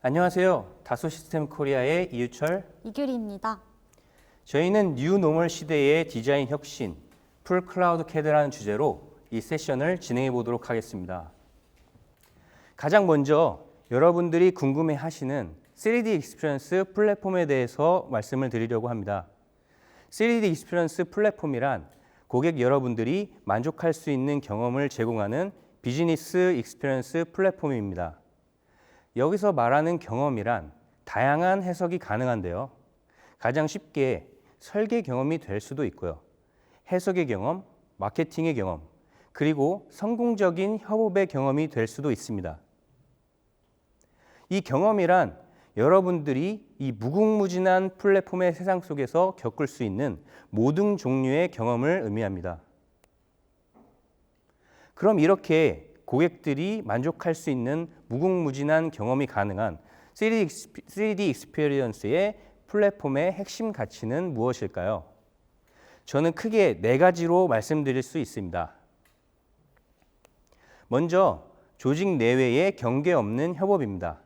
안녕하세요. 다소시스템 코리아의 이유철, 이규리입니다. 저희는 뉴노멀 시대의 디자인 혁신, 풀 클라우드 CAD라는 주제로 이 세션을 진행해 보도록 하겠습니다. 가장 먼저 여러분들이 궁금해 하시는 3D 익스피리언스 플랫폼에 대해서 말씀을 드리려고 합니다. 3D 익스피리언스 플랫폼이란 고객 여러분들이 만족할 수 있는 경험을 제공하는 비즈니스 익스피리언스 플랫폼입니다. 여기서 말하는 경험이란 다양한 해석이 가능한데요. 가장 쉽게 설계 경험이 될 수도 있고요. 해석의 경험, 마케팅의 경험, 그리고 성공적인 협업의 경험이 될 수도 있습니다. 이 경험이란 여러분들이 이 무궁무진한 플랫폼의 세상 속에서 겪을 수 있는 모든 종류의 경험을 의미합니다. 그럼 이렇게 고객들이 만족할 수 있는 무궁무진한 경험이 가능한 3D 익스피리언스의 플랫폼의 핵심 가치는 무엇일까요? 저는 크게 4가지로 말씀드릴 수 있습니다. 먼저 조직 내외의 경계 없는 협업입니다.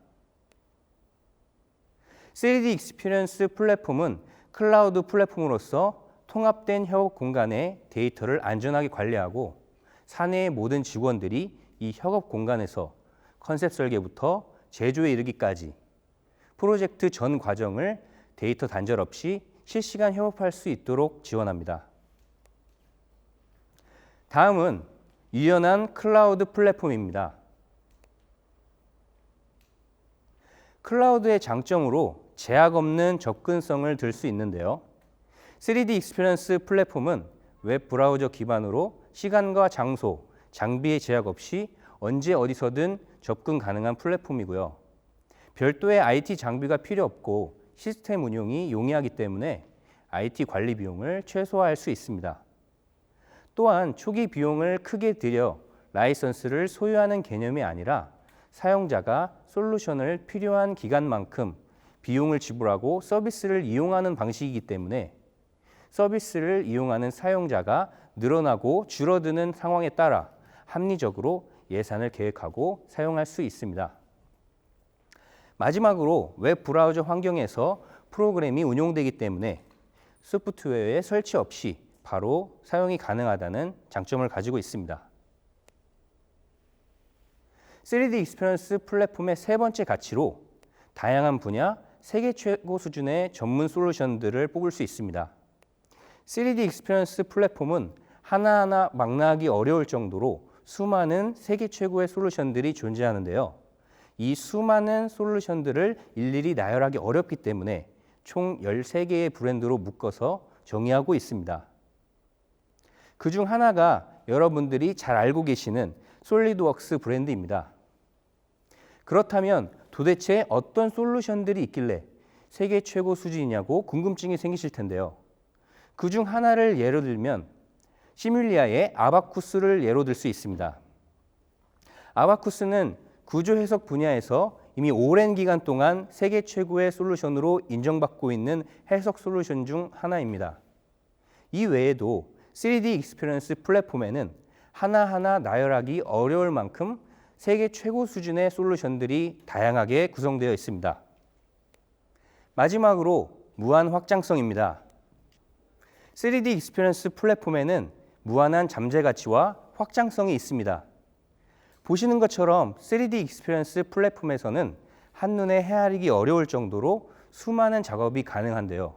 3D 익스피리언스 플랫폼은 클라우드 플랫폼으로서 통합된 협업 공간에 데이터를 안전하게 관리하고 사내의 모든 직원들이 이 협업 공간에서 컨셉 설계부터 제조에 이르기까지 프로젝트 전 과정을 데이터 단절 없이 실시간 협업할 수 있도록 지원합니다. 다음은 유연한 클라우드 플랫폼입니다. 클라우드의 장점으로 제약 없는 접근성을 들 수 있는데요. 3D 익스피리언스 플랫폼은 웹 브라우저 기반으로 시간과 장소, 장비의 제약 없이 언제 어디서든 접근 가능한 플랫폼이고요. 별도의 IT 장비가 필요 없고 시스템 운용이 용이하기 때문에 IT 관리 비용을 최소화할 수 있습니다. 또한 초기 비용을 크게 들여 라이선스를 소유하는 개념이 아니라 사용자가 솔루션을 필요한 기간만큼 비용을 지불하고 서비스를 이용하는 방식이기 때문에 서비스를 이용하는 사용자가 늘어나고 줄어드는 상황에 따라 합리적으로 예산을 계획하고 사용할 수 있습니다. 마지막으로 웹 브라우저 환경에서 프로그램이 운용되기 때문에 소프트웨어의 설치 없이 바로 사용이 가능하다는 장점을 가지고 있습니다. 3D 익스피리언스 플랫폼의 3번째 가치로 다양한 분야, 세계 최고 수준의 전문 솔루션들을 뽑을 수 있습니다. 3D 익스피리언스 플랫폼은 하나하나 망라하기 어려울 정도로 수많은 세계 최고의 솔루션들이 존재하는데요. 이 수많은 솔루션들을 일일이 나열하기 어렵기 때문에 총 13개의 브랜드로 묶어서 정의하고 있습니다. 그중 하나가 여러분들이 잘 알고 계시는 솔리드웍스 브랜드입니다. 그렇다면 도대체 어떤 솔루션들이 있길래 세계 최고 수준이냐고 궁금증이 생기실 텐데요. 그중 하나를 예로 들면 시뮬리아의 아바쿠스를 예로 들 수 있습니다. 아바쿠스는 구조 해석 분야에서 이미 오랜 기간 동안 세계 최고의 솔루션으로 인정받고 있는 해석 솔루션 중 하나입니다. 이 외에도 3D 익스피리언스 플랫폼에는 하나하나 나열하기 어려울 만큼 세계 최고 수준의 솔루션들이 다양하게 구성되어 있습니다. 마지막으로 무한 확장성입니다. 3D 익스피리언스 플랫폼에는 무한한 잠재 가치와 확장성이 있습니다. 보시는 것처럼 3D 익스피리언스 플랫폼에서는 한눈에 헤아리기 어려울 정도로 수많은 작업이 가능한데요.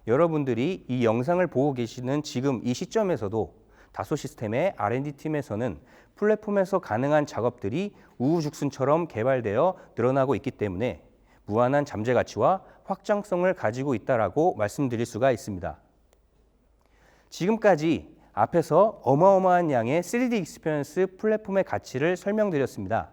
여러분들이 이 영상을 보고 계시는 지금 이 시점에서도 다소시스템의 R&D 팀에서는 플랫폼에서 가능한 작업들이 우후죽순처럼 개발되어 늘어나고 있기 때문에 무한한 잠재 가치와 확장성을 가지고 있다라고 말씀드릴 수가 있습니다. 지금까지 앞에서 어마어마한 양의 3D 익스피리언스 플랫폼의 가치를 설명드렸습니다.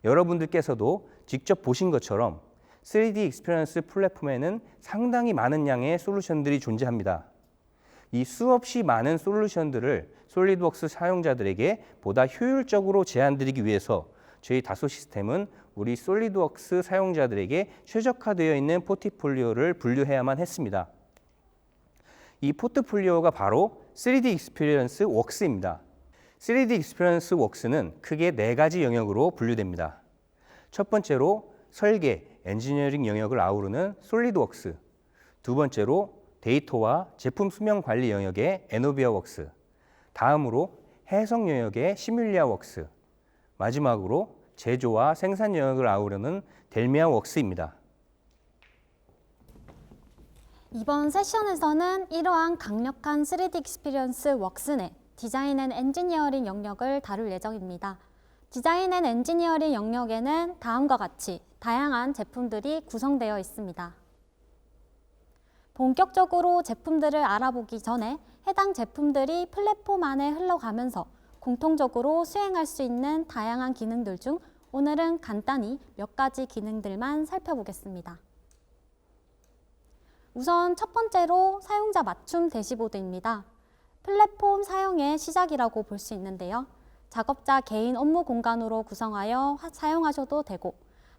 여러분들께서도 직접 보신 것처럼 3D 익스피리언스 플랫폼에는 상당히 많은 양의 솔루션들이 존재합니다. 이 수없이 많은 솔루션들을 솔리드웍스 사용자들에게 보다 효율적으로 제안드리기 위해서 저희 다소시스템은 우리 솔리드웍스 사용자들에게 최적화되어 있는 포트폴리오를 분류해야만 했습니다. 이 포트폴리오가 바로 3D 익스피리언스 웍스입니다. 3D 익스피리언스 웍스는 크게 4가지 영역으로 분류됩니다. 첫 번째로 설계, 엔지니어링 영역을 아우르는 솔리드웍스, 두 번째로 데이터와 제품 수명 관리 영역의 에노비아웍스, 다음으로 해석 영역의 시뮬리아웍스, 마지막으로 제조와 생산 영역을 아우르는 델미아웍스입니다. 이번 세션에서는 이러한 강력한 3D 익스피리언스 웍스 내 디자인 앤 엔지니어링 영역을 다룰 예정입니다. 디자인 앤 엔지니어링 영역에는 다음과 같이 다양한 제품들이 구성되어 있습니다. 본격적으로 제품들을 알아보기 전에 해당 제품들이 플랫폼 안에 흘러가면서 공통적으로 수행할 수 있는 다양한 기능들 중 오늘은 간단히 몇 가지 기능들만 살펴보겠습니다. 우선 첫 번째로 사용자 맞춤 대시보드입니다. 플랫폼 사용의 시작이라고 볼 수 있는데요. 작업자 개인 업무 공간으로 구성하여 사용하셔도 되고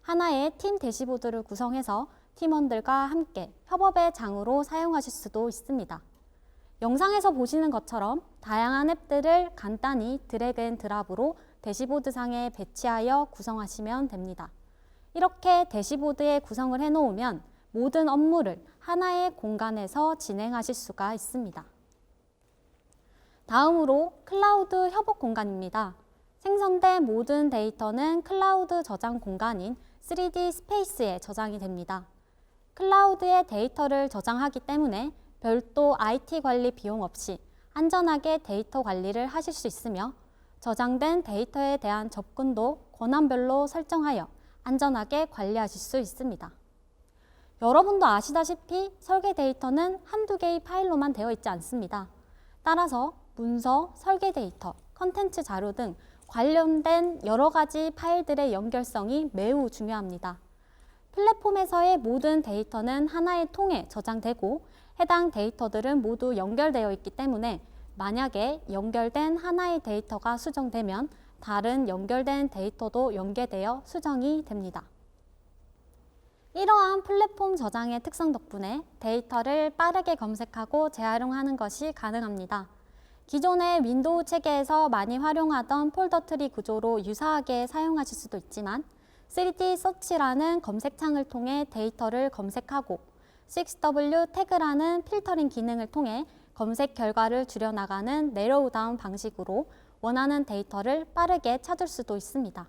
하나의 팀 대시보드를 구성해서 팀원들과 함께 협업의 장으로 사용하실 수도 있습니다. 영상에서 보시는 것처럼 다양한 앱들을 간단히 드래그 앤 드랍으로 대시보드 상에 배치하여 구성하시면 됩니다. 이렇게 대시보드에 구성을 해놓으면 모든 업무를 하나의 공간에서 진행하실 수가 있습니다. 다음으로 클라우드 협업 공간입니다. 생성된 모든 데이터는 클라우드 저장 공간인 3D 스페이스에 저장이 됩니다. 클라우드에 데이터를 저장하기 때문에 별도 IT 관리 비용 없이 안전하게 데이터 관리를 하실 수 있으며 저장된 데이터에 대한 접근도 권한별로 설정하여 안전하게 관리하실 수 있습니다. 여러분도 아시다시피 설계 데이터는 한두 개의 파일로만 되어 있지 않습니다. 따라서 문서, 설계 데이터, 컨텐츠 자료 등 관련된 여러 가지 파일들의 연결성이 매우 중요합니다. 플랫폼에서의 모든 데이터는 하나의 통에 저장되고 해당 데이터들은 모두 연결되어 있기 때문에 만약에 연결된 하나의 데이터가 수정되면 다른 연결된 데이터도 연계되어 수정이 됩니다. 이러한 플랫폼 저장의 특성 덕분에 데이터를 빠르게 검색하고 재활용하는 것이 가능합니다. 기존의 윈도우 체계에서 많이 활용하던 폴더 트리 구조로 유사하게 사용하실 수도 있지만 3D 서치라는 검색창을 통해 데이터를 검색하고 6W 태그라는 필터링 기능을 통해 검색 결과를 줄여나가는 내로우 다운 방식으로 원하는 데이터를 빠르게 찾을 수도 있습니다.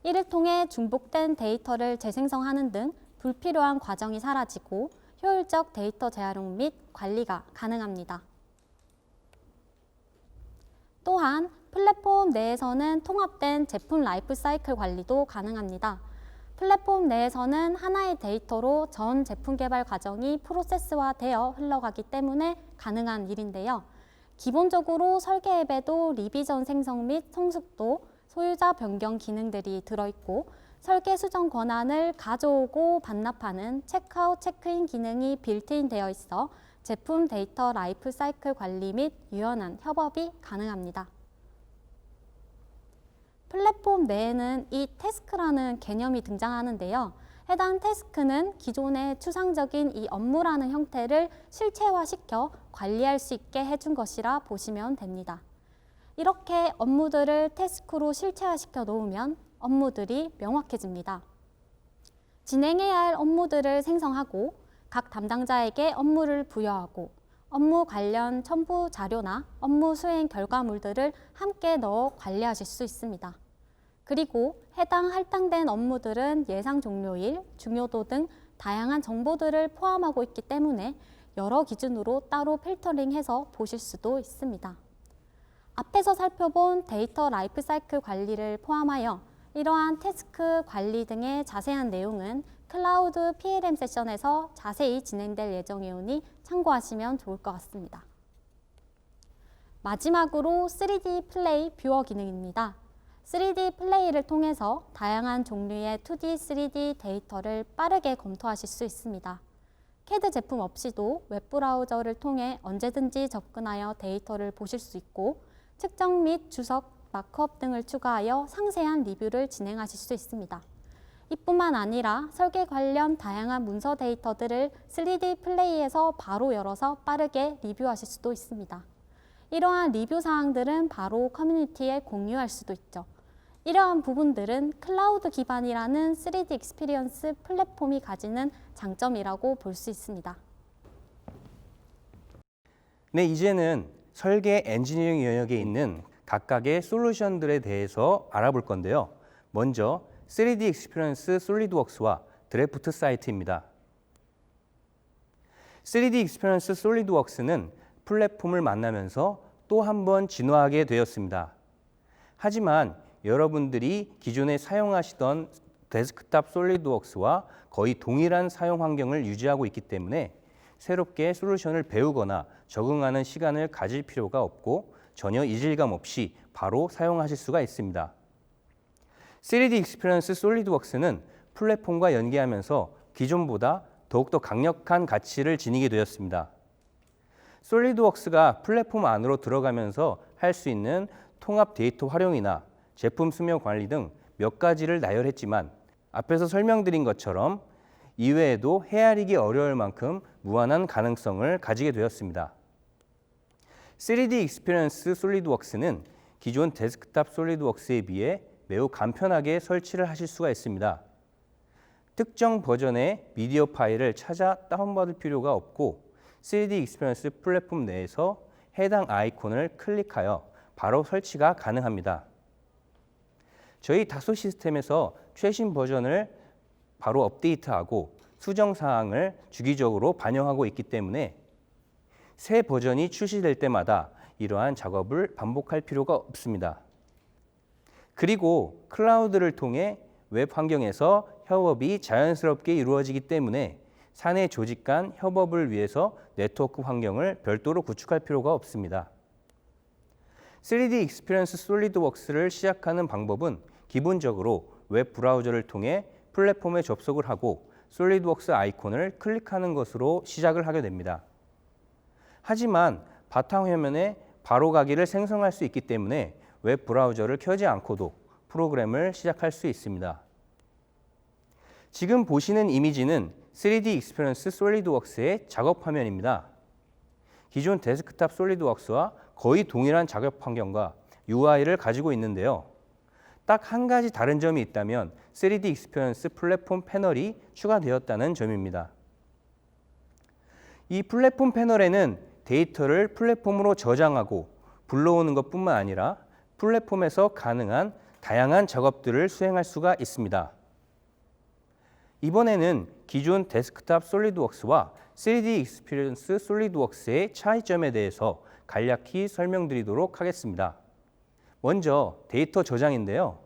이를 통해 중복된 데이터를 재생성하는 등 불필요한 과정이 사라지고 효율적 데이터 재활용 및 관리가 가능합니다. 또한 플랫폼 내에서는 통합된 제품 라이프 사이클 관리도 가능합니다. 플랫폼 내에서는 하나의 데이터로 전 제품 개발 과정이 프로세스화되어 흘러가기 때문에 가능한 일인데요. 기본적으로 설계 앱에도 리비전 생성 및 성숙도, 소유자 변경 기능들이 들어있고 설계 수정 권한을 가져오고 반납하는 체크아웃, 체크인 기능이 빌트인 되어 있어 제품 데이터 라이프 사이클 관리 및 유연한 협업이 가능합니다. 플랫폼 내에는 이 태스크라는 개념이 등장하는데요. 해당 태스크는 기존의 추상적인 이 업무라는 형태를 실체화시켜 관리할 수 있게 해준 것이라 보시면 됩니다. 이렇게 업무들을 태스크로 실체화시켜 놓으면 업무들이 명확해집니다. 진행해야 할 업무들을 생성하고 각 담당자에게 업무를 부여하고 업무 관련 첨부 자료나 업무 수행 결과물들을 함께 넣어 관리하실 수 있습니다. 그리고 해당 할당된 업무들은 예상 종료일, 중요도 등 다양한 정보들을 포함하고 있기 때문에 여러 기준으로 따로 필터링해서 보실 수도 있습니다. 앞에서 살펴본 데이터 라이프 사이클 관리를 포함하여 이러한 태스크 관리 등의 자세한 내용은 클라우드 PLM 세션에서 자세히 진행될 예정이오니 참고하시면 좋을 것 같습니다. 마지막으로 3D 플레이 뷰어 기능입니다. 3D 플레이를 통해서 다양한 종류의 2D, 3D 데이터를 빠르게 검토하실 수 있습니다. CAD 제품 없이도 웹브라우저를 통해 언제든지 접근하여 데이터를 보실 수 있고 측정 및 주석, 마크업 등을 추가하여 상세한 리뷰를 진행하실 수 있습니다. 이뿐만 아니라 설계 관련 다양한 문서 데이터들을 3D 플레이에서 바로 열어서 빠르게 리뷰하실 수도 있습니다. 이러한 리뷰 사항들은 바로 커뮤니티에 공유할 수도 있죠. 이러한 부분들은 클라우드 기반이라는 3D 익스피리언스 플랫폼이 가지는 장점이라고 볼 수 있습니다. 네, 이제는 설계 엔지니어링 영역에 있는 각각의 솔루션들에 대해서 알아볼 건데요. 먼저 3D 익스피리언스 솔리드웍스와 드래프트 사이트입니다. 3D 익스피리언스 솔리드웍스는 플랫폼을 만나면서 또 한 번 진화하게 되었습니다. 하지만 여러분들이 기존에 사용하시던 데스크탑 솔리드웍스와 거의 동일한 사용 환경을 유지하고 있기 때문에 새롭게 솔루션을 배우거나 적응하는 시간을 가질 필요가 없고 전혀 이질감 없이 바로 사용하실 수가 있습니다. 3D 익스피리언스 솔리드웍스는 플랫폼과 연계하면서 기존보다 더욱더 강력한 가치를 지니게 되었습니다. 솔리드웍스가 플랫폼 안으로 들어가면서 할 수 있는 통합 데이터 활용이나 제품 수명 관리 등 몇 가지를 나열했지만 앞에서 설명드린 것처럼 이외에도 헤아리기 어려울 만큼 무한한 가능성을 가지게 되었습니다. 3D 익스피리언스 솔리드웍스는 기존 데스크탑 솔리드웍스에 비해 매우 간편하게 설치를 하실 수가 있습니다. 특정 버전의 미디어 파일을 찾아 다운받을 필요가 없고 3D 익스피리언스 플랫폼 내에서 해당 아이콘을 클릭하여 바로 설치가 가능합니다. 저희 다소 시스템에서 최신 버전을 바로 업데이트하고 수정 사항을 주기적으로 반영하고 있기 때문에 새 버전이 출시될 때마다 이러한 작업을 반복할 필요가 없습니다. 그리고 클라우드를 통해 웹 환경에서 협업이 자연스럽게 이루어지기 때문에 사내 조직 간 협업을 위해서 네트워크 환경을 별도로 구축할 필요가 없습니다. 3D 익스피리언스 솔리드웍스를 시작하는 방법은 기본적으로 웹 브라우저를 통해 플랫폼에 접속을 하고 솔리드웍스 아이콘을 클릭하는 것으로 시작을 하게 됩니다. 하지만 바탕화면에 바로가기를 생성할 수 있기 때문에 웹 브라우저를 켜지 않고도 프로그램을 시작할 수 있습니다. 지금 보시는 이미지는 3D 익스피리언스 솔리드웍스의 작업 화면입니다. 기존 데스크탑 솔리드웍스와 거의 동일한 작업 환경과 UI를 가지고 있는데요. 딱 한 가지 다른 점이 있다면 3D 익스피리언스 플랫폼 패널이 추가되었다는 점입니다. 이 플랫폼 패널에는 데이터를 플랫폼으로 저장하고 불러오는 것뿐만 아니라 플랫폼에서 가능한 다양한 작업들을 수행할 수가 있습니다. 이번에는 기존 데스크탑 솔리드웍스와 3D 익스피리언스 솔리드웍스의 차이점에 대해서 간략히 설명드리도록 하겠습니다. 먼저 데이터 저장인데요.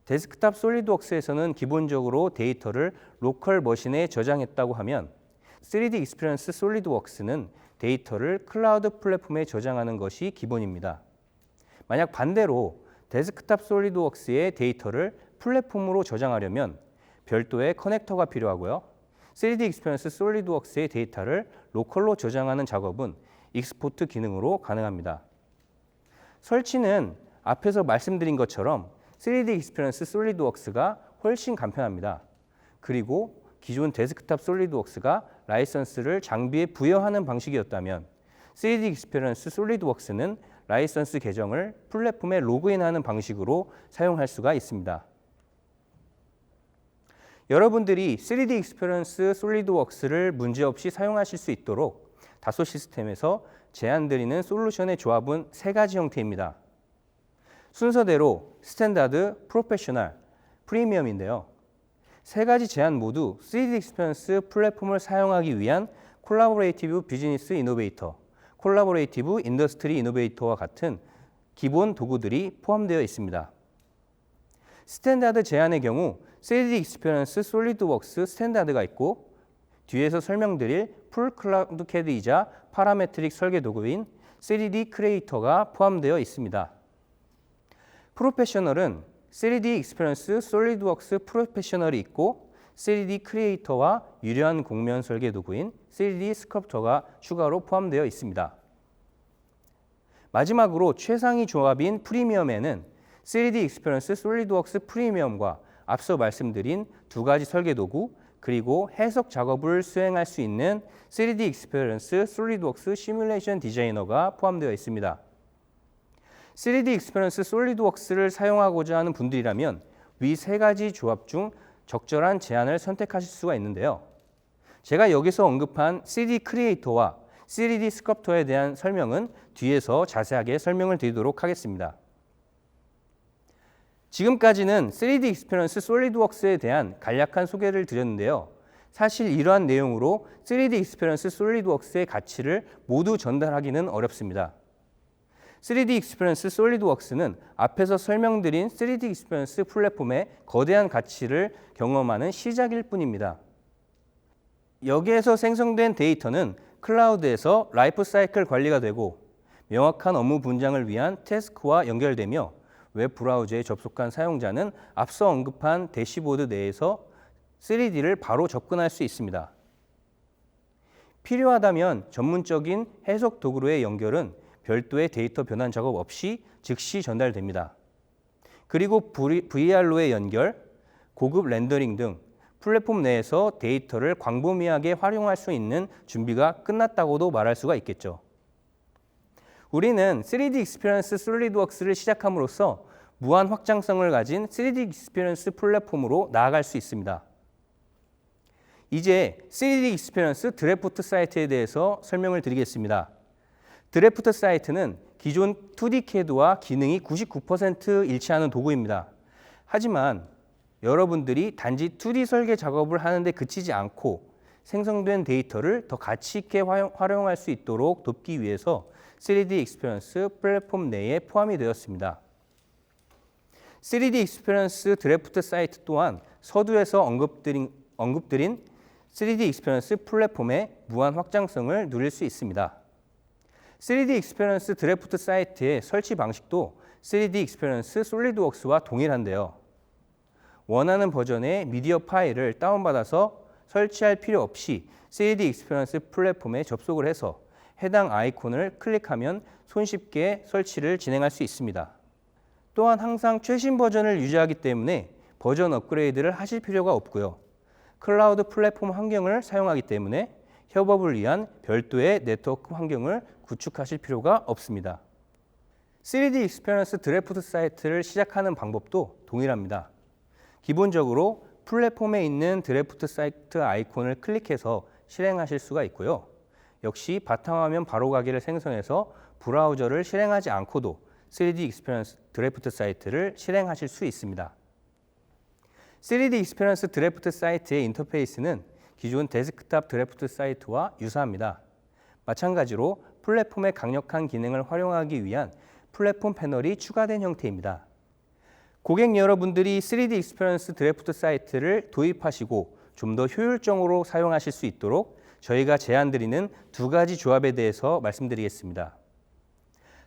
데스크탑 솔리드웍스에서는 기본적으로 데이터를 로컬 머신에 저장했다고 하면 3D 익스피리언스 솔리드웍스는 데이터를 클라우드 플랫폼에 저장하는 것이 기본입니다. 만약 반대로 데스크탑 솔리드웍스의 데이터를 플랫폼으로 저장하려면 별도의 커넥터가 필요하고요. 3D 익스피리언스 솔리드웍스의 데이터를 로컬로 저장하는 작업은 익스포트 기능으로 가능합니다. 설치는 앞에서 말씀드린 것처럼 3D 익스피리언스 솔리드웍스가 훨씬 간편합니다. 그리고 기존 데스크탑 솔리드웍스가 라이선스를 장비에 부여하는 방식이었다면 3D 익스피리언스 솔리드웍스는 라이선스 계정을 플랫폼에 로그인하는 방식으로 사용할 수가 있습니다. 여러분들이 3D 익스피리언스 솔리드웍스를 문제없이 사용하실 수 있도록 다소 시스템에서 제안드리는 솔루션의 조합은 세 가지 형태입니다. 순서대로 스탠다드, 프로페셔널, 프리미엄인데요. 세 가지 제안 모두 3D 익스피리언스 플랫폼을 사용하기 위한 콜라보레이티브 비즈니스 이노베이터, 콜라보레이티브 인더스트리 이노베이터와 같은 기본 도구들이 포함되어 있습니다. 스탠다드 제안의 경우 3D 익스피리언스 솔리드웍스 스탠다드가 있고 뒤에서 설명드릴 풀 클라우드 CAD이자 파라메트릭 설계 도구인 3D 크리에이터가 포함되어 있습니다. 프로페셔널은 3D 익스피리언스 솔리드웍스 프로페셔널이 있고 3D 크리에이터와 유려한 곡면 설계 도구인 3D 스컬프터가 추가로 포함되어 있습니다. 마지막으로 최상위 조합인 프리미엄에는 3D 익스피리언스 솔리드웍스 프리미엄과 앞서 말씀드린 두 가지 설계 도구 그리고 해석 작업을 수행할 수 있는 3D 익스피리언스 솔리드웍스 시뮬레이션 디자이너가 포함되어 있습니다. 3D 익스피리언스 솔리드웍스를 사용하고자 하는 분들이라면 위 세 가지 조합 중 적절한 제안을 선택하실 수가 있는데요. 제가 여기서 언급한 3D 크리에이터와 3D 스culptor에 대한 설명은 뒤에서 자세하게 설명을 드리도록 하겠습니다. 지금까지는 3D 익스피리언스 솔리드웍스에 대한 간략한 소개를 드렸는데요. 사실 이러한 내용으로 3D 익스피리언스 솔리드웍스의 가치를 모두 전달하기는 어렵습니다. 3D 익스피리언스 솔리드웍스는 앞에서 설명드린 3D 익스피리언스 플랫폼의 거대한 가치를 경험하는 시작일 뿐입니다. 여기에서 생성된 데이터는 클라우드에서 라이프 사이클 관리가 되고 명확한 업무 분장을 위한 태스크와 연결되며 웹 브라우저에 접속한 사용자는 앞서 언급한 대시보드 내에서 3D를 바로 접근할 수 있습니다. 필요하다면 전문적인 해석 도구로의 연결은 별도의 데이터 변환 작업 없이 즉시 전달됩니다. 그리고 VR로의 연결, 고급 렌더링 등 플랫폼 내에서 데이터를 광범위하게 활용할 수 있는 준비가 끝났다고도 말할 수가 있겠죠. 우리는 3D 익스피리언스 솔리드웍스를 시작함으로써 무한 확장성을 가진 3D 익스피리언스 플랫폼으로 나아갈 수 있습니다. 이제 3D 익스피리언스 드래프트 사이트에 대해서 설명을 드리겠습니다. 드래프트 사이트는 기존 2D CAD와 기능이 99% 일치하는 도구입니다. 하지만 여러분들이 단지 2D 설계 작업을 하는데 그치지 않고 생성된 데이터를 더 가치 있게 활용할 수 있도록 돕기 위해서 3D 익스피리언스 플랫폼 내에 포함이 되었습니다. 3D 익스피리언스 드래프트 사이트 또한 서두에서 언급드린 3D 익스피리언스 플랫폼의 무한 확장성을 누릴 수 있습니다. 3D 익스피리언스 드래프트 사이트의 설치 방식도 3D 익스피리언스 솔리드웍스와 동일한데요. 원하는 버전의 미디어 파일을 다운받아서 설치할 필요 없이 3D 익스피리언스 플랫폼에 접속을 해서 해당 아이콘을 클릭하면 손쉽게 설치를 진행할 수 있습니다. 또한 항상 최신 버전을 유지하기 때문에 버전 업그레이드를 하실 필요가 없고요. 클라우드 플랫폼 환경을 사용하기 때문에 협업을 위한 별도의 네트워크 환경을 구축하실 필요가 없습니다. 3D 익스피리언스 드래프트 사이트를 시작하는 방법도 동일합니다. 기본적으로 플랫폼에 있는 드래프트 사이트 아이콘을 클릭해서 실행하실 수가 있고요. 역시 바탕화면 바로가기를 생성해서 브라우저를 실행하지 않고도 3D 익스피리언스 드래프트 사이트를 실행하실 수 있습니다. 3D 익스피리언스 드래프트 사이트의 인터페이스는 기존 데스크탑 드래프트 사이트와 유사합니다. 마찬가지로 플랫폼의 강력한 기능을 활용하기 위한 플랫폼 패널이 추가된 형태입니다. 고객 여러분들이 3D 익스피리언스 드래프트 사이트를 도입하시고 좀 더 효율적으로 사용하실 수 있도록 저희가 제안드리는 두 가지 조합에 대해서 말씀드리겠습니다.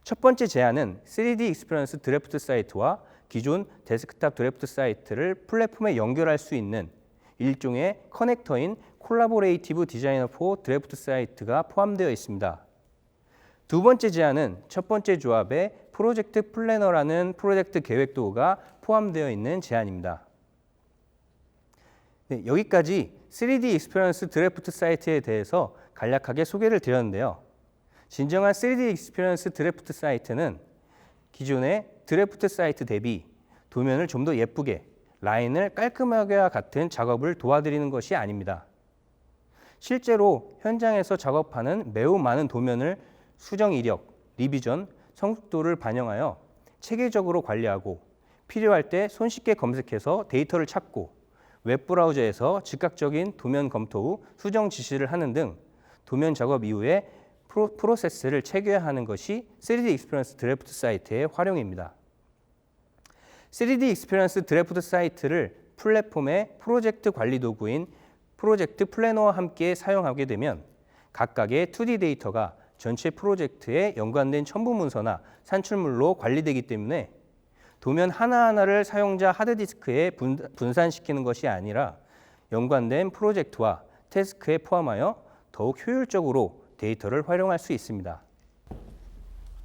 첫 번째 제안은 3D 익스피리언스 드래프트 사이트와 기존 데스크탑 드래프트 사이트를 플랫폼에 연결할 수 있는 일종의 커넥터인 콜라보레이티브 디자이너 포 드래프트 사이트가 포함되어 있습니다. 두 번째 제안은 첫 번째 조합에 프로젝트 플래너라는 프로젝트 계획 도구가 포함되어 있는 제안입니다. 네, 여기까지 3D 익스피리언스 드래프트 사이트에 대해서 간략하게 소개를 드렸는데요. 진정한 3D 익스피리언스 드래프트 사이트는 기존의 드래프트 사이트 대비 도면을 좀 더 예쁘게 라인을 깔끔하게와 같은 작업을 도와드리는 것이 아닙니다. 실제로 현장에서 작업하는 매우 많은 도면을 수정 이력, 리비전, 성숙도를 반영하여 체계적으로 관리하고 필요할 때 손쉽게 검색해서 데이터를 찾고 웹브라우저에서 즉각적인 도면 검토 후 수정 지시를 하는 등 도면 작업 이후에 프로세스를 체계화하는 것이 3D 익스피리언스 드래프트 사이트의 활용입니다. 3D 익스피리언스 드래프트 사이트를 플랫폼의 프로젝트 관리 도구인 프로젝트 플래너와 함께 사용하게 되면 각각의 2D 데이터가 전체 프로젝트에 연관된 첨부 문서나 산출물로 관리되기 때문에 도면 하나하나를 사용자 하드디스크에 분산시키는 것이 아니라 연관된 프로젝트와 태스크에 포함하여 더욱 효율적으로 데이터를 활용할 수 있습니다.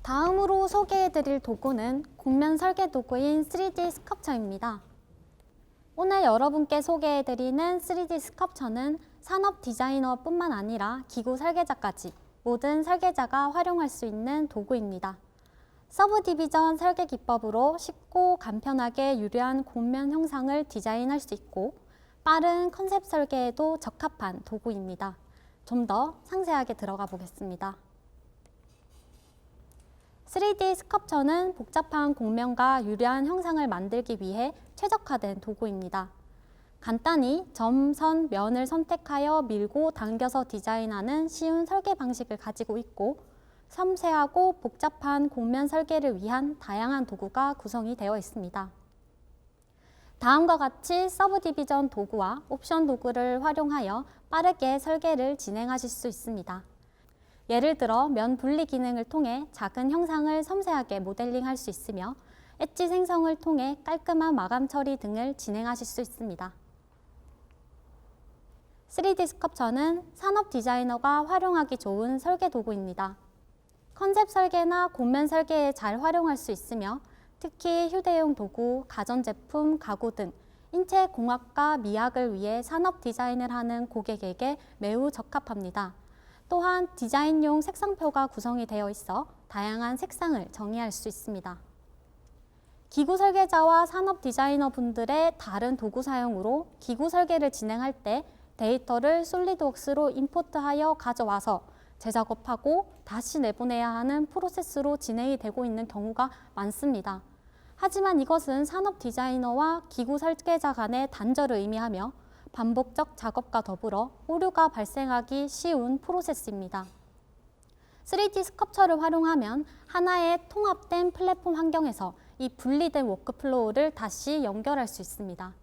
다음으로 소개해드릴 도구는 곡면 설계 도구인 3D 스culptor입니다. 오늘 여러분께 소개해드리는 3D 스culptor는 산업 디자이너뿐만 아니라 기구 설계자까지 모든 설계자가 활용할 수 있는 도구입니다. 서브디비전 설계 기법으로 쉽고 간편하게 유려한 곡면 형상을 디자인할 수 있고 빠른 컨셉 설계에도 적합한 도구입니다. 좀 더 상세하게 들어가 보겠습니다. 3D 스컬프처는 복잡한 곡면과 유려한 형상을 만들기 위해 최적화된 도구입니다. 간단히 점, 선, 면을 선택하여 밀고 당겨서 디자인하는 쉬운 설계 방식을 가지고 있고 섬세하고 복잡한 곡면 설계를 위한 다양한 도구가 구성이 되어 있습니다. 다음과 같이 서브디비전 도구와 옵션 도구를 활용하여 빠르게 설계를 진행하실 수 있습니다. 예를 들어 면 분리 기능을 통해 작은 형상을 섬세하게 모델링할 수 있으며 엣지 생성을 통해 깔끔한 마감 처리 등을 진행하실 수 있습니다. 3D 스컬프처는 산업 디자이너가 활용하기 좋은 설계 도구입니다. 컨셉 설계나 곡면 설계에 잘 활용할 수 있으며 특히 휴대용 도구, 가전제품, 가구 등 인체 공학과 미학을 위해 산업 디자인을 하는 고객에게 매우 적합합니다. 또한 디자인용 색상표가 구성이 되어 있어 다양한 색상을 정의할 수 있습니다. 기구 설계자와 산업 디자이너 분들의 다른 도구 사용으로 기구 설계를 진행할 때 데이터를 솔리드웍스로 임포트하여 가져와서 재작업하고 다시 내보내야 하는 프로세스로 진행이 되고 있는 경우가 많습니다. 하지만 이것은 산업 디자이너와 기구 설계자 간의 단절을 의미하며 반복적 작업과 더불어 오류가 발생하기 쉬운 프로세스입니다. 3D 스컬프처를 활용하면 하나의 통합된 플랫폼 환경에서 이 분리된 워크플로우를 다시 연결할 수 있습니다.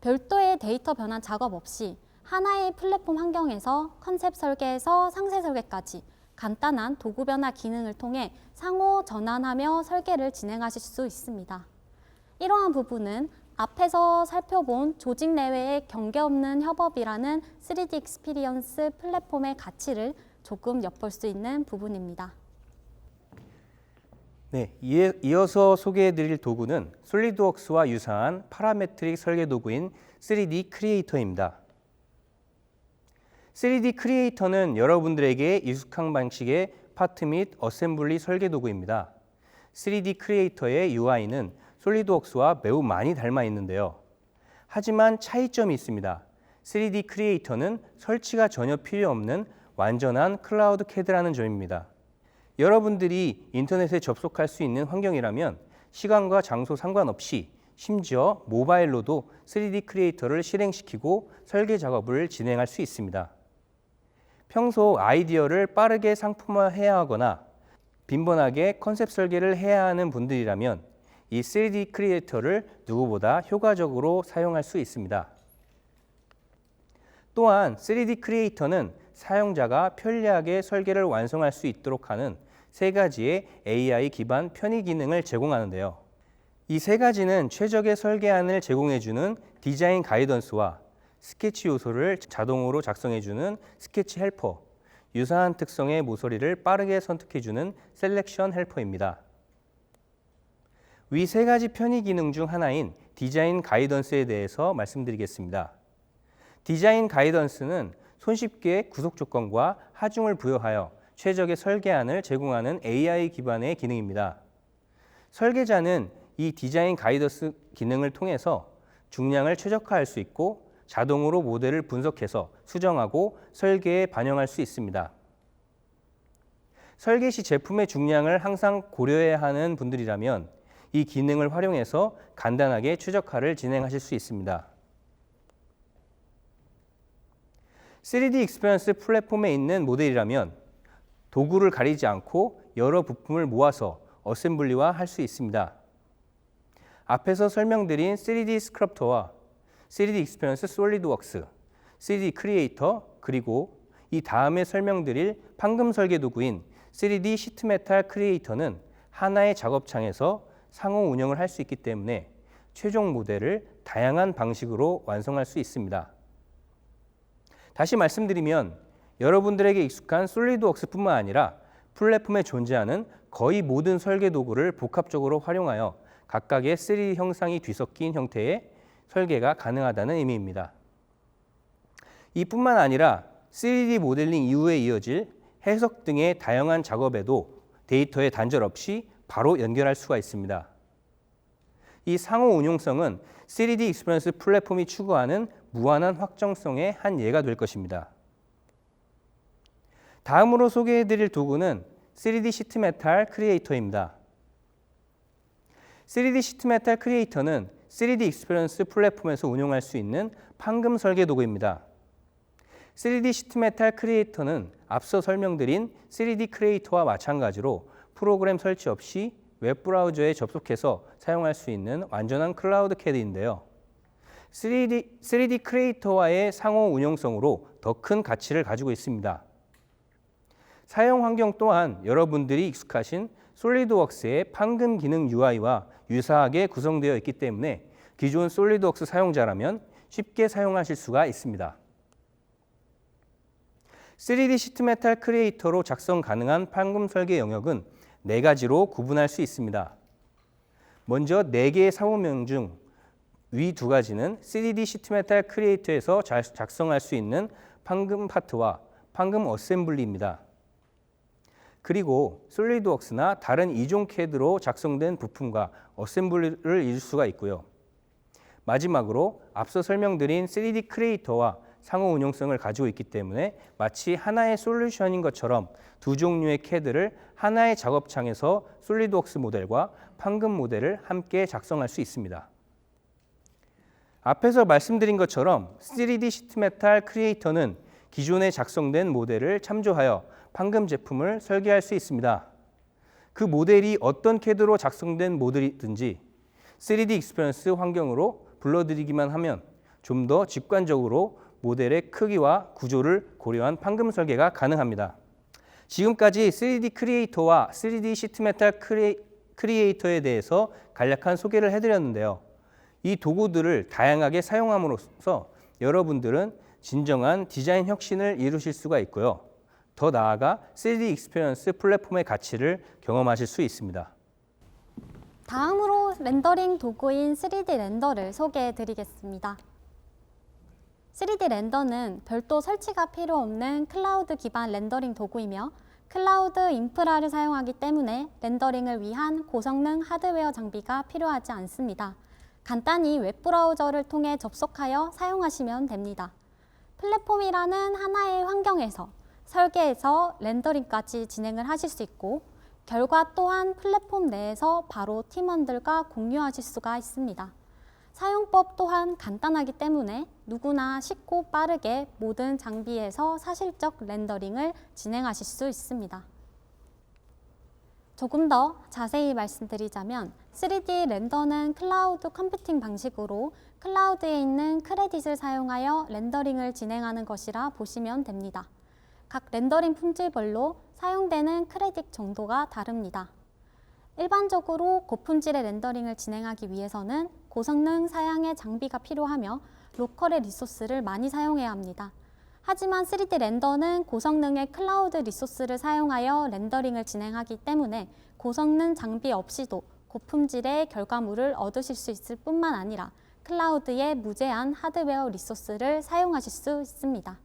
별도의 데이터 변환 작업 없이 하나의 플랫폼 환경에서 컨셉 설계에서 상세 설계까지 간단한 도구 변화 기능을 통해 상호 전환하며 설계를 진행하실 수 있습니다. 이러한 부분은 앞에서 살펴본 조직 내외의 경계 없는 협업이라는 3D 익스피리언스 플랫폼의 가치를 조금 엿볼 수 있는 부분입니다. 네, 이어서 소개해드릴 도구는 솔리드웍스와 유사한 파라메트릭 설계 도구인 3D 크리에이터입니다. 3D 크리에이터는 여러분들에게 익숙한 방식의 파트 및 어셈블리 설계 도구입니다. 3D 크리에이터의 UI는 솔리드웍스와 매우 많이 닮아 있는데요. 하지만 차이점이 있습니다. 3D 크리에이터는 설치가 전혀 필요 없는 완전한 클라우드 CAD라는 점입니다. 여러분들이 인터넷에 접속할 수 있는 환경이라면 시간과 장소 상관없이 심지어 모바일로도 3D 크리에이터를 실행시키고 설계 작업을 진행할 수 있습니다. 평소 아이디어를 빠르게 상품화해야 하거나 빈번하게 컨셉 설계를 해야 하는 분들이라면 이 3D 크리에이터를 누구보다 효과적으로 사용할 수 있습니다. 또한 3D 크리에이터는 사용자가 편리하게 설계를 완성할 수 있도록 하는 3가지의 AI 기반 편의 기능을 제공하는데요. 이 3가지는 최적의 설계안을 제공해주는 디자인 가이던스와 스케치 요소를 자동으로 작성해주는 스케치 헬퍼, 유사한 특성의 모서리를 빠르게 선택해주는 셀렉션 헬퍼입니다. 위 3가지 편의 기능 중 하나인 디자인 가이던스에 대해서 말씀드리겠습니다. 디자인 가이던스는 손쉽게 구속 조건과 하중을 부여하여 최적의 설계안을 제공하는 AI 기반의 기능입니다. 설계자는 이 디자인 가이던스 기능을 통해서 중량을 최적화할 수 있고 자동으로 모델을 분석해서 수정하고 설계에 반영할 수 있습니다. 설계 시 제품의 중량을 항상 고려해야 하는 분들이라면 이 기능을 활용해서 간단하게 최적화를 진행하실 수 있습니다. 3D 익스피리언스 플랫폼에 있는 모델이라면 도구를 가리지 않고 여러 부품을 모아서 어셈블리화 할 수 있습니다. 앞에서 설명드린 3D 스크럽터와 3D 익스피리언스 솔리드웍스, 3D 크리에이터, 그리고 이 다음에 설명드릴 판금 설계 도구인 3D 시트메탈 크리에이터는 하나의 작업창에서 상호 운영을 할 수 있기 때문에 최종 모델을 다양한 방식으로 완성할 수 있습니다. 다시 말씀드리면 여러분들에게 익숙한 솔리드웍스뿐만 아니라 플랫폼에 존재하는 거의 모든 설계 도구를 복합적으로 활용하여 각각의 3D 형상이 뒤섞인 형태의 설계가 가능하다는 의미입니다. 이뿐만 아니라 3D 모델링 이후에 이어질 해석 등의 다양한 작업에도 데이터의 단절 없이 바로 연결할 수가 있습니다. 이 상호 운용성은 3D 익스피리언스 플랫폼이 추구하는 무한한 확정성의 한 예가 될 것입니다. 다음으로 소개해드릴 도구는 3D 시트 메탈 크리에이터입니다. 3D 시트 메탈 크리에이터는 3D 익스피리언스 플랫폼에서 운용할 수 있는 판금 설계 도구입니다. 3D 시트 메탈 크리에이터는 앞서 설명드린 3D 크리에이터와 마찬가지로 프로그램 설치 없이 웹브라우저에 접속해서 사용할 수 있는 완전한 클라우드 CAD인데요. 3D 크리에이터와의 상호 운용성으로 더 큰 가치를 가지고 있습니다. 사용 환경 또한 여러분들이 익숙하신 솔리드웍스의 판금 기능 UI와 유사하게 구성되어 있기 때문에 기존 솔리드웍스 사용자라면 쉽게 사용하실 수가 있습니다. 3D 시트 메탈 크리에이터로 작성 가능한 판금 설계 영역은 4가지로 구분할 수 있습니다. 먼저 4개의 사무명 중 위 2가지는 3D 시트 메탈 크리에이터에서 작성할 수 있는 판금 파트와 판금 어셈블리입니다. 그리고 솔리드웍스나 다른 이종 CAD로 작성된 부품과 어셈블리를 이룰 수가 있고요. 마지막으로 앞서 설명드린 3D 크리에이터와 상호 운용성을 가지고 있기 때문에 마치 하나의 솔루션인 것처럼 두 종류의 CAD를 하나의 작업창에서 솔리드웍스 모델과 판금 모델을 함께 작성할 수 있습니다. 앞에서 말씀드린 것처럼 3D 시트 메탈 크리에이터는 기존에 작성된 모델을 참조하여 판금 제품을 설계할 수 있습니다. 그 모델이 어떤 CAD로 작성된 모델이든지 3D 익스피리언스 환경으로 불러들이기만 하면 좀 더 직관적으로 모델의 크기와 구조를 고려한 판금 설계가 가능합니다. 지금까지 3D 크리에이터와 3D 시트 메탈 크리에이터에 대해서 간략한 소개를 해드렸는데요. 이 도구들을 다양하게 사용함으로써 여러분들은 진정한 디자인 혁신을 이루실 수가 있고요. 더 나아가 3D 익스피리언스 플랫폼의 가치를 경험하실 수 있습니다. 다음으로 렌더링 도구인 3D 렌더를 소개해 드리겠습니다. 3D 렌더는 별도 설치가 필요 없는 클라우드 기반 렌더링 도구이며 클라우드 인프라를 사용하기 때문에 렌더링을 위한 고성능 하드웨어 장비가 필요하지 않습니다. 간단히 웹브라우저를 통해 접속하여 사용하시면 됩니다. 플랫폼이라는 하나의 환경에서 설계에서 렌더링까지 진행을 하실 수 있고 결과 또한 플랫폼 내에서 바로 팀원들과 공유하실 수가 있습니다. 사용법 또한 간단하기 때문에 누구나 쉽고 빠르게 모든 장비에서 사실적 렌더링을 진행하실 수 있습니다. 조금 더 자세히 말씀드리자면 3D 렌더는 클라우드 컴퓨팅 방식으로 클라우드에 있는 크레딧을 사용하여 렌더링을 진행하는 것이라 보시면 됩니다. 각 렌더링 품질별로 사용되는 크레딧 정도가 다릅니다. 일반적으로 고품질의 렌더링을 진행하기 위해서는 고성능 사양의 장비가 필요하며 로컬의 리소스를 많이 사용해야 합니다. 하지만 3D 렌더는 고성능의 클라우드 리소스를 사용하여 렌더링을 진행하기 때문에 고성능 장비 없이도 고품질의 결과물을 얻으실 수 있을 뿐만 아니라 클라우드의 무제한 하드웨어 리소스를 사용하실 수 있습니다.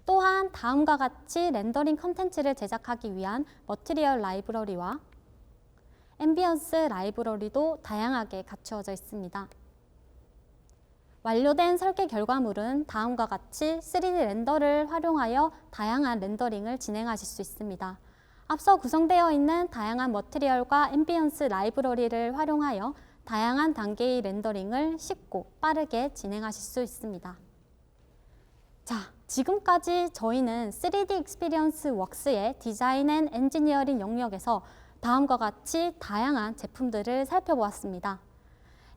또한 다음과 같이 렌더링 컨텐츠를 제작하기 위한 머티리얼 라이브러리와 앰비언스 라이브러리도 다양하게 갖추어져 있습니다. 완료된 설계 결과물은 다음과 같이 3D 렌더를 활용하여 다양한 렌더링을 진행하실 수 있습니다. 앞서 구성되어 있는 다양한 머티리얼과 앰비언스 라이브러리를 활용하여 다양한 단계의 렌더링을 쉽고 빠르게 진행하실 수 있습니다. 자, 지금까지 저희는 3D 익스피리언스 웍스의 디자인 앤 엔지니어링 영역에서 다음과 같이 다양한 제품들을 살펴보았습니다.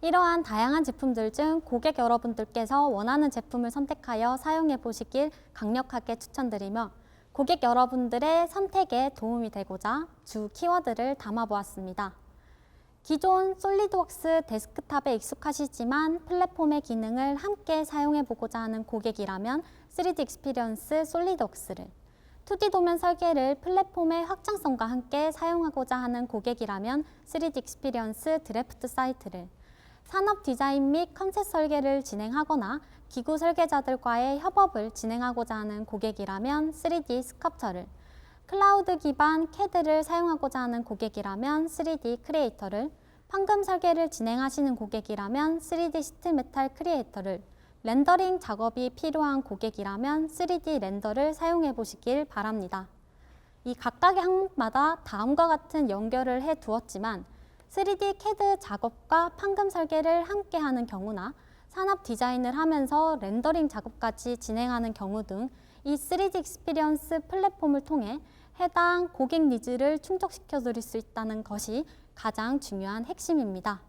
이러한 다양한 제품들 중 고객 여러분들께서 원하는 제품을 선택하여 사용해 보시길 강력하게 추천드리며 고객 여러분들의 선택에 도움이 되고자 주 키워드를 담아보았습니다. 기존 솔리드웍스 데스크탑에 익숙하시지만 플랫폼의 기능을 함께 사용해 보고자 하는 고객이라면 3D 익스피리언스 솔리드웍스를, 2D 도면 설계를 플랫폼의 확장성과 함께 사용하고자 하는 고객이라면 3D 익스피리언스 드래프트 사이트를, 산업 디자인 및 컨셉 설계를 진행하거나 기구 설계자들과의 협업을 진행하고자 하는 고객이라면 3D 스culpture를, 클라우드 기반 CAD를 사용하고자 하는 고객이라면 3D 크리에이터를, 판금 설계를 진행하시는 고객이라면 3D 시트메탈 크리에이터를, 렌더링 작업이 필요한 고객이라면 3D 렌더를 사용해 보시길 바랍니다. 이 각각의 항목마다 다음과 같은 연결을 해 두었지만 3D CAD 작업과 판금 설계를 함께 하는 경우나 산업 디자인을 하면서 렌더링 작업까지 진행하는 경우 등 이 3D 익스피리언스 플랫폼을 통해 해당 고객 니즈를 충족시켜 드릴 수 있다는 것이 가장 중요한 핵심입니다.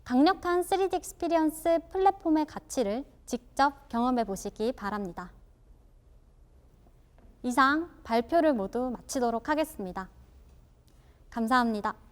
강력한 3D 익스피리언스 플랫폼의 가치를 직접 경험해 보시기 바랍니다. 이상 발표를 모두 마치도록 하겠습니다. 감사합니다.